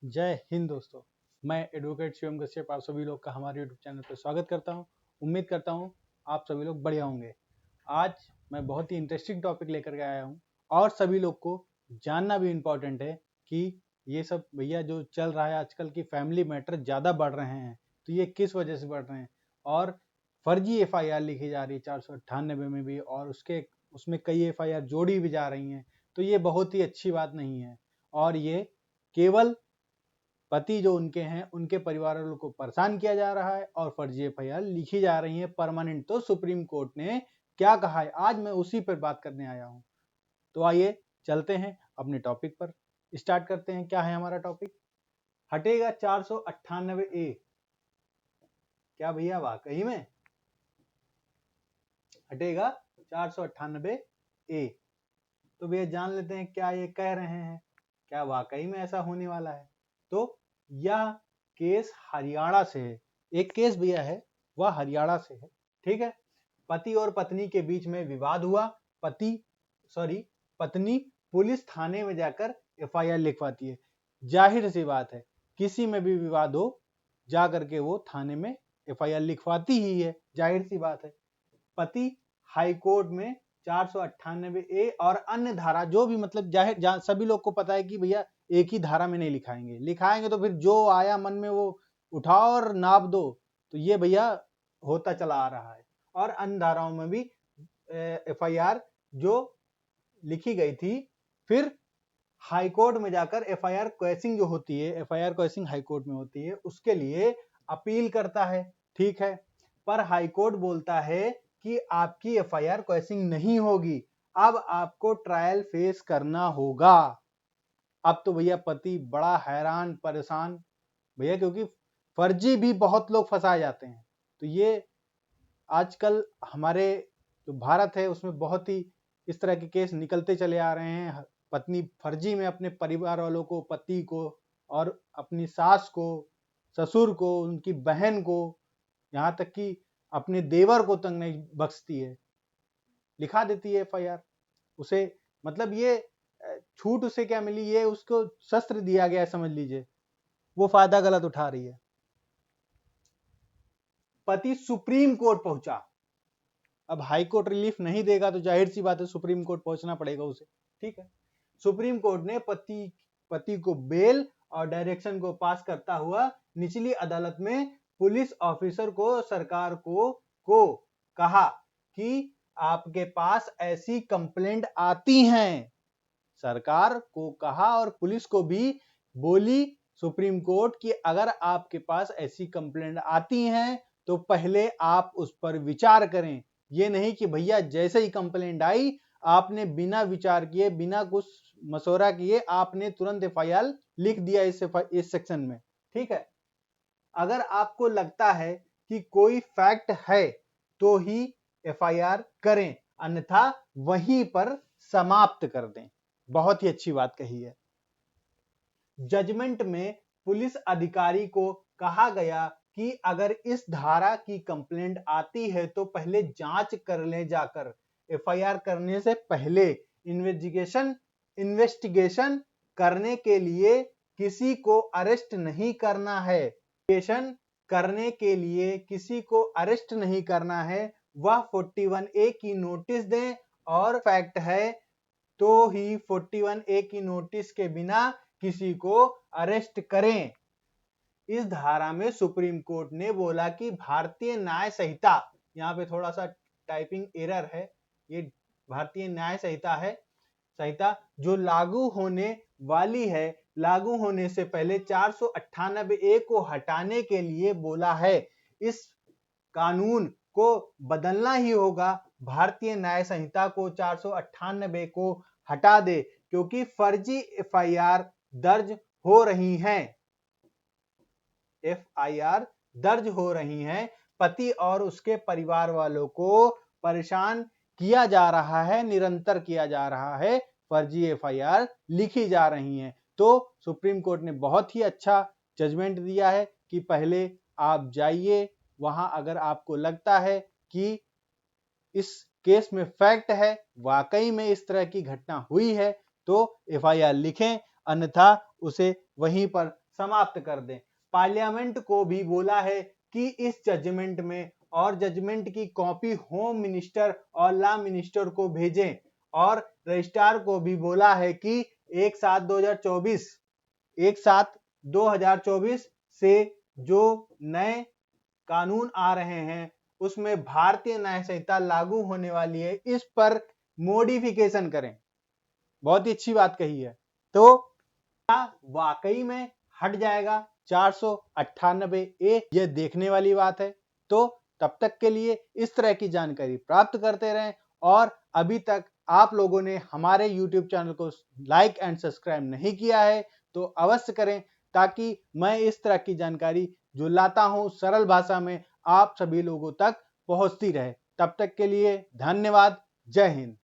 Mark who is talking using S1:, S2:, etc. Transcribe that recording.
S1: जय हिंद दोस्तों। मैं एडवोकेट शिवम कश्यप आप सभी लोग का हमारे यूट्यूब चैनल पर स्वागत करता हूं। उम्मीद करता हूं आप सभी लोग बढ़िया होंगे। आज मैं बहुत ही इंटरेस्टिंग टॉपिक लेकर के आया हूं और सभी लोग को जानना भी इम्पोर्टेंट है कि ये सब भैया जो चल रहा है आजकल की फैमिली मैटर ज़्यादा बढ़ रहे हैं, तो ये किस वजह से बढ़ रहे हैं और फर्जी FIR लिखी जा रही है 498 में भी, और उसमें कई FIR जोड़ी भी जा रही हैं। तो ये बहुत ही अच्छी बात नहीं है और ये केवल पति जो उनके हैं उनके परिवार वालों को परेशान किया जा रहा है और फर्जी FIR लिखी जा रही है परमानेंट। तो सुप्रीम कोर्ट ने क्या कहा है, आज मैं उसी पर बात करने आया हूं। तो आइए चलते हैं अपने टॉपिक पर, स्टार्ट करते हैं। क्या है हमारा टॉपिक? हटेगा 498A। क्या भैया वाकई में हटेगा 498A? तो भैया जान लेते हैं क्या ये कह रहे हैं, क्या वाकई में ऐसा होने वाला है। तो यह केस हरियाणा से है। एक केस भैया है वह हरियाणा से है, ठीक है। पति और पत्नी के बीच में विवाद हुआ। पत्नी पुलिस थाने में जाकर FIR लिखवाती है। जाहिर सी बात है, किसी में भी विवाद हो जा करके वो थाने में FIR लिखवाती ही है, जाहिर सी बात है। पति हाई कोर्ट में 498A और अन्य धारा जो भी, मतलब जाहिर सभी लोग को पता है कि भैया एक ही धारा में नहीं लिखाएंगे तो फिर जो आया मन में वो उठाओ और नाप दो। तो ये भैया होता चला आ रहा है। और अन्य धाराओं में भी FIR जो लिखी गई थी, फिर हाई कोर्ट में जाकर FIR क्वेसिंग जो होती है, FIR क्वेसिंग हाई कोर्ट में होती है, उसके लिए अपील करता है, ठीक है। पर हाई कोर्ट बोलता है कि आपकी FIR क्वेसिंग नहीं होगी, अब आपको ट्रायल फेस करना होगा। अब तो भैया पति बड़ा हैरान परेशान भैया, क्योंकि फर्जी भी बहुत लोग फंसाए जाते हैं। तो ये आजकल हमारे जो भारत है उसमें बहुत ही इस तरह के केस निकलते चले आ रहे हैं। पत्नी फर्जी में अपने परिवार वालों को, पति को और अपनी सास को, ससुर को, उनकी बहन को, यहाँ तक कि अपने देवर को तक नहीं बख्शती है, लिखा देती है FIR उसे। मतलब ये छूट उसे क्या मिली, ये उसको शस्त्र दिया गया है, समझ लीजिए। वो फायदा गलत उठा रही है। पति सुप्रीम कोर्ट पहुंचा। अब हाई कोर्ट रिलीफ नहीं देगा तो जाहिर सी बात है सुप्रीम कोर्ट पहुंचना पड़ेगा उसे, ठीक है। सुप्रीम कोर्ट ने पति को बेल और डायरेक्शन को पास करता हुआ निचली अदालत में पुलिस ऑफिसर को, सरकार को कहा कि आपके पास ऐसी कंप्लेंट आती हैं। सरकार को कहा और पुलिस को भी बोली सुप्रीम कोर्ट कि अगर आपके पास ऐसी कंप्लेंट आती हैं तो पहले आप उस पर विचार करें। ये नहीं कि भैया जैसे ही कंप्लेंट आई आपने बिना विचार किए, बिना कुछ मशवरा किए आपने तुरंत FIR लिख दिया इस सेक्शन में, ठीक है। अगर आपको लगता है कि कोई फैक्ट है तो ही FIR करें, अन्यथा वहीं पर समाप्त कर दें। बहुत ही अच्छी बात कही है। जजमेंट में पुलिस अधिकारी को कहा गया कि अगर इस धारा की कंप्लेंट आती है तो पहले जांच कर ले, जाकर FIR करने से पहले इन्वेस्टिगेशन करने के लिए किसी को अरेस्ट नहीं करना है। करने के लिए किसी को अरेस्ट नहीं करना है, वह 41A की नोटिस दें और फैक्ट है तो ही 41A की नोटिस के बिना किसी को अरेस्ट करें। इस धारा में सुप्रीम कोर्ट ने बोला कि भारतीय न्याय संहिता, यहाँ पे थोड़ा सा टाइपिंग एरर है, ये भारतीय न्याय संहिता जो लागू होने वाली है, लागू होने से पहले 498A को हटाने के लिए बोला है। इस कानून को बदलना ही होगा। भारतीय न्याय संहिता को 498 को हटा दे, क्योंकि फर्जी FIR दर्ज हो रही हैं। FIR दर्ज हो रही हैं। पति और उसके परिवार वालों को परेशान किया जा रहा है, निरंतर किया जा रहा है, फर्जी FIR लिखी जा रही हैं। तो सुप्रीम कोर्ट ने बहुत ही अच्छा जजमेंट दिया है कि पहले आप जाइए, वहां अगर आपको लगता है कि इस केस में फैक्ट है, वाकई में इस तरह की घटना हुई है, तो FIR लिखें, अन्यथा उसे वहीं पर समाप्त कर दें। पार्लियामेंट को भी बोला है कि इस जजमेंट में और जजमेंट की कॉपी होम मिनिस्टर और लॉ मिनिस्टर को भेजें और रजिस्ट्रार को भी बोला है कि 1/7/2024 से जो नए कानून आ रहे हैं उसमें भारतीय न्याय संहिता लागू होने वाली है, इस पर मॉडिफिकेशन करें। बहुत ही अच्छी बात कही है। तो क्या वाकई में हट जाएगा 498A? यह देखने वाली बात है। तो तब तक के लिए इस तरह की जानकारी प्राप्त करते रहें और अभी तक आप लोगों ने हमारे YouTube चैनल को लाइक एंड सब्सक्राइब नहीं किया है तो अवश्य करें, ताकि मैं इस तरह की जानकारी जो लाता हूं सरल भाषा में आप सभी लोगों तक पहुंचती रहे। तब तक के लिए धन्यवाद। जय हिंद।